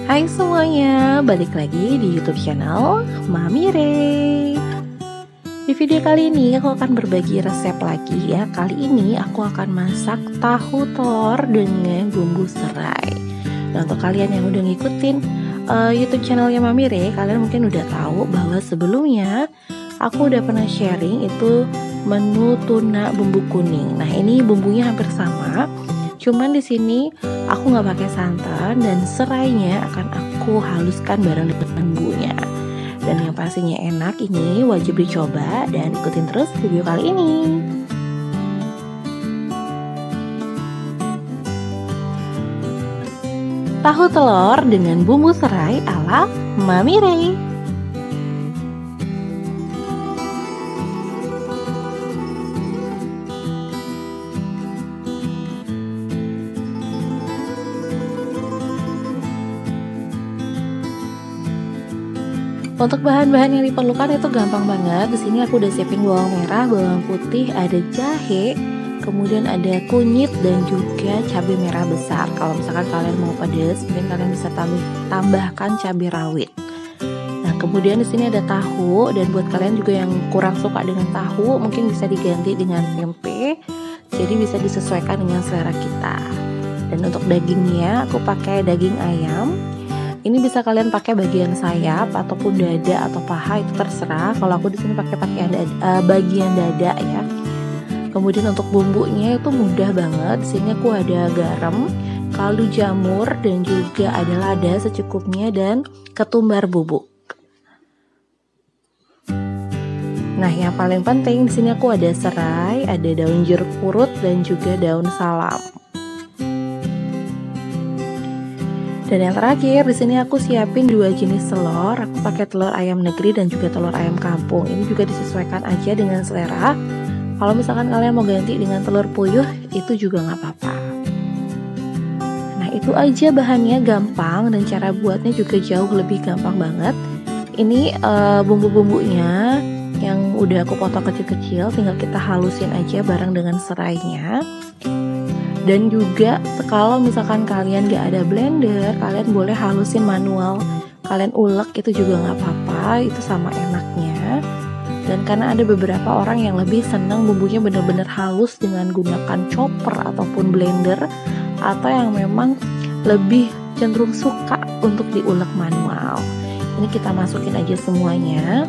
Hai semuanya, balik lagi di YouTube channel Mami Ray. Di video kali ini aku akan berbagi resep lagi ya. Kali ini aku akan masak tahu telur dengan bumbu serai. Nah, untuk kalian yang udah ngikutin YouTube channelnya Mami Ray, kalian mungkin udah tahu bahwa sebelumnya aku udah pernah sharing itu menu tuna bumbu kuning. Nah, ini bumbunya hampir sama. Cuman di sini aku nggak pakai santan dan serainya akan aku haluskan bareng dengan bumbunya. Dan yang pastinya enak, ini wajib dicoba dan ikutin terus video kali ini. Tahu telur dengan bumbu serai ala Mami Ray. Untuk bahan-bahan yang diperlukan itu gampang banget. Di sini aku udah siapin bawang merah, bawang putih, ada jahe, kemudian ada kunyit dan juga cabai merah besar. Kalau misalkan kalian mau pedas, mungkin kalian bisa tambahkan cabai rawit. Nah, kemudian di sini ada tahu, dan buat kalian juga yang kurang suka dengan tahu, mungkin bisa diganti dengan tempe. Jadi bisa disesuaikan dengan selera kita. Dan untuk dagingnya aku pakai daging ayam. Ini bisa kalian pakai bagian sayap ataupun dada atau paha, itu terserah. Kalau aku di sini pakai bagian dada ya. Kemudian untuk bumbunya itu mudah banget. Di sini aku ada garam, kaldu jamur, dan juga ada lada secukupnya dan ketumbar bubuk. Nah, yang paling penting di sini aku ada serai, ada daun jeruk purut dan juga daun salam. Dan yang terakhir di sini aku siapin 2 jenis telur. Aku pakai telur ayam negeri dan juga telur ayam kampung. Ini juga disesuaikan aja dengan selera. Kalau misalkan kalian mau ganti dengan telur puyuh, itu juga nggak apa-apa. Nah, itu aja bahannya, gampang, dan cara buatnya juga jauh lebih gampang banget. Ini bumbu-bumbunya yang udah aku potong kecil-kecil, tinggal kita halusin aja bareng dengan serainya. Dan juga kalau misalkan kalian gak ada blender, kalian boleh halusin manual, kalian ulek, itu juga gak apa-apa, itu sama enaknya. Dan karena ada beberapa orang yang lebih senang bumbunya bener-bener halus dengan gunakan chopper ataupun blender, atau yang memang lebih cenderung suka untuk diulek manual. Ini kita masukin aja semuanya.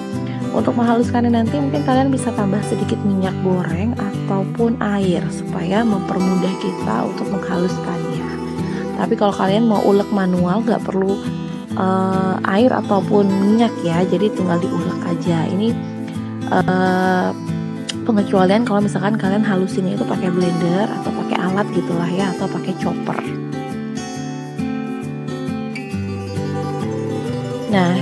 Untuk menghaluskannya nanti mungkin kalian bisa tambah sedikit minyak goreng ataupun air supaya mempermudah kita untuk menghaluskannya. Tapi kalau kalian mau ulek manual gak perlu air ataupun minyak ya, jadi tinggal diulek aja. Ini pengecualian kalau misalkan kalian halusinnya itu pakai blender atau pakai alat gitulah ya, atau pakai chopper. Nah,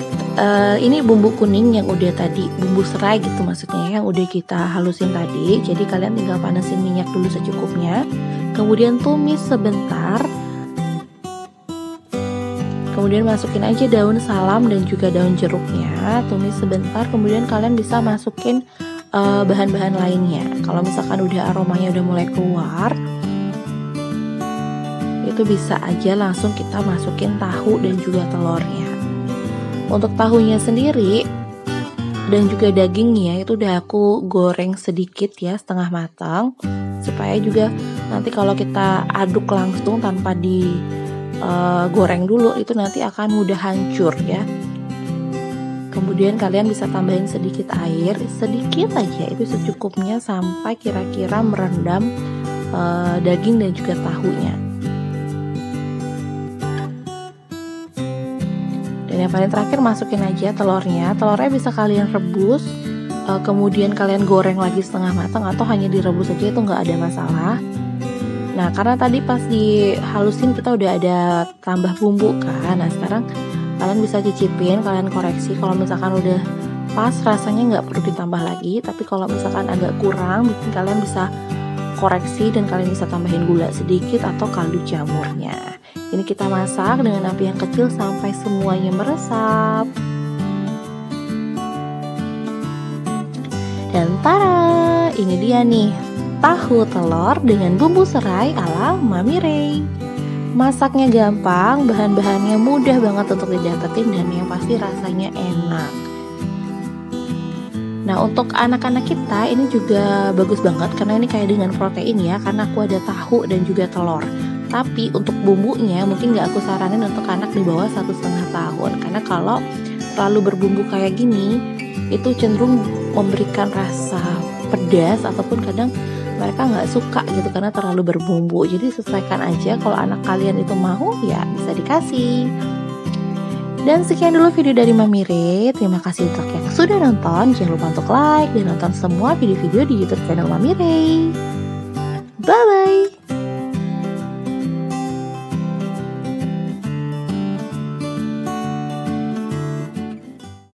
ini bumbu kuning yang udah tadi, bumbu serai gitu maksudnya, yang udah kita halusin tadi. Jadi kalian tinggal panasin minyak dulu secukupnya, kemudian tumis sebentar, kemudian masukin aja daun salam dan juga daun jeruknya, tumis sebentar. Kemudian kalian bisa masukin bahan-bahan lainnya. Kalau misalkan udah aromanya udah mulai keluar, itu bisa aja langsung kita masukin tahu dan juga telurnya. Untuk tahunya sendiri dan juga dagingnya itu udah aku goreng sedikit ya, setengah matang, supaya juga nanti kalau kita aduk langsung tanpa digoreng dulu, itu nanti akan mudah hancur ya. Kemudian kalian bisa tambahin sedikit air, sedikit aja, itu secukupnya sampai kira-kira merendam daging dan juga tahunya. Dan yang paling terakhir masukin aja telurnya. Telurnya bisa kalian rebus, kemudian kalian goreng lagi setengah matang, atau hanya direbus aja, itu nggak ada masalah. Nah, karena tadi pas dihalusin kita udah ada tambah bumbu kan. Nah, sekarang kalian bisa cicipin, kalian koreksi. Kalau misalkan udah pas rasanya nggak perlu ditambah lagi. Tapi kalau misalkan agak kurang, mungkin kalian bisa koreksi dan kalian bisa tambahin gula sedikit atau kaldu jamurnya. Ini kita masak dengan api yang kecil sampai semuanya meresap. Dan tada, ini dia nih, tahu telur dengan bumbu serai ala Mami Ray. Masaknya gampang, bahan-bahannya mudah banget untuk didapetin, dan yang pasti rasanya enak. Nah, untuk anak-anak kita ini juga bagus banget karena ini kayak dengan protein ya, karena aku ada tahu dan juga telur. Tapi untuk bumbunya mungkin nggak aku saranin untuk anak di bawah 1,5 tahun, karena kalau terlalu berbumbu kayak gini itu cenderung memberikan rasa pedas ataupun kadang mereka nggak suka gitu karena terlalu berbumbu. Jadi sesuaikan aja, kalau anak kalian itu mau ya bisa dikasih. Dan sekian dulu video dari Mami Re. Terima kasih untuk yang sudah nonton. Jangan lupa untuk like dan nonton semua video-video di YouTube channel Mami Re. Bye bye.